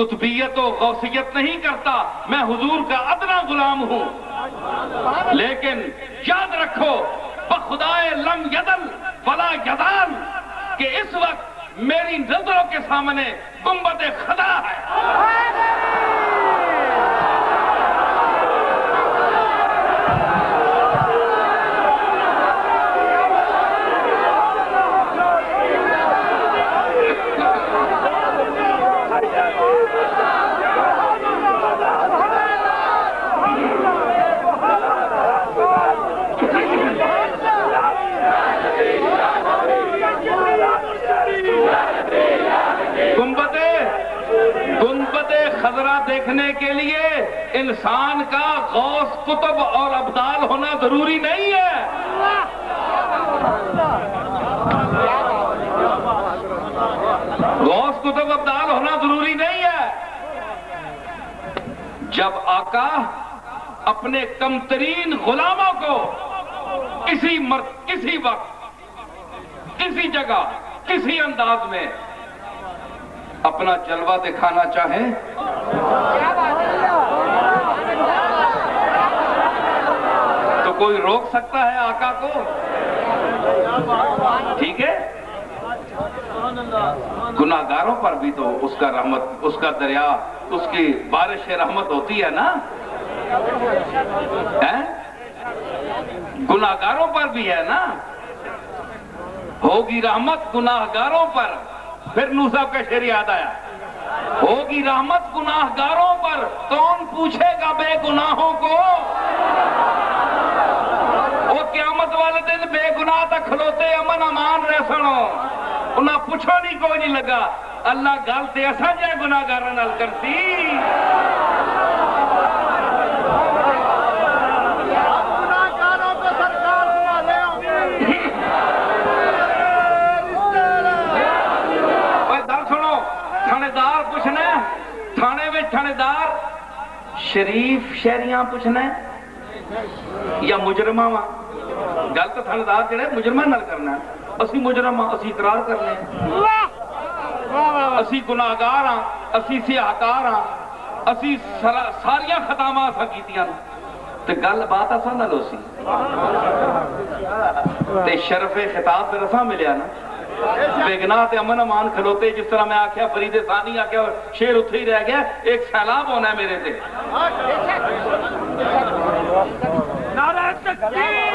कुतुबियत और गौसियत नहीं करता, मैं हुजूर का अदना गुलाम हूं। लेकिन याद रखो बखुदाए लम यदल वला यदाल कि इस वक्त मेरी नजरों के सामने गुंबद खुदा है। गुंबदे खजरा देखने के लिए इंसान का गौस कुतुब और अब्दाल होना जरूरी नहीं है। गौस कुतुब अब्दाल होना जरूरी नहीं है। जब आका अपने कमतरीन गुलामों को किसी वक्त, किसी जगह, किसी अंदाज में अपना जलवा दिखाना चाहे तो कोई रोक सकता है आका को? ठीक है, गुनाहगारों पर भी तो उसका रहमत, उसका दरिया, उसकी बारिश रहमत होती है ना, है? गुनाहगारों पर भी है ना, होगी रहमत गुनाहगारों पर। फिर नूह साहब का शेर याद आया, होगी रहमत गुनाहगारों पर, कौन पूछेगा बेगुनाहों को। वो क़यामत वाले दिन बेगुनाह तक खलोते अमन अमान रह सनो, उन्हें पूछो नहीं कोई नहीं लगा। अल्लाह गल ते असा जै गुनाहगारां नाल करती। थानेदार पूछना, थाने में थानेदार शरीफ शहरियां पूछना या मुजरमा वा? गल तो थानेदार जेड़ा मुजरमा नाल करना। असी मुजरमा, असी इकरार करने, असी गुनाहगार हां, असी सियाहकार हां, असी सारिया खतावां असां कीतियां ते गल बात असां नाल होसी ते शरफे खिताब फिर असां मिलिया ना। बेगनाह ते अमन अमान खलोते, जिस तरह मैं आख्या फरीदे सानी आख्या, शेर उत्थे ही रह गया। एक सैलाब होना है मेरे से। नारे तकबीर।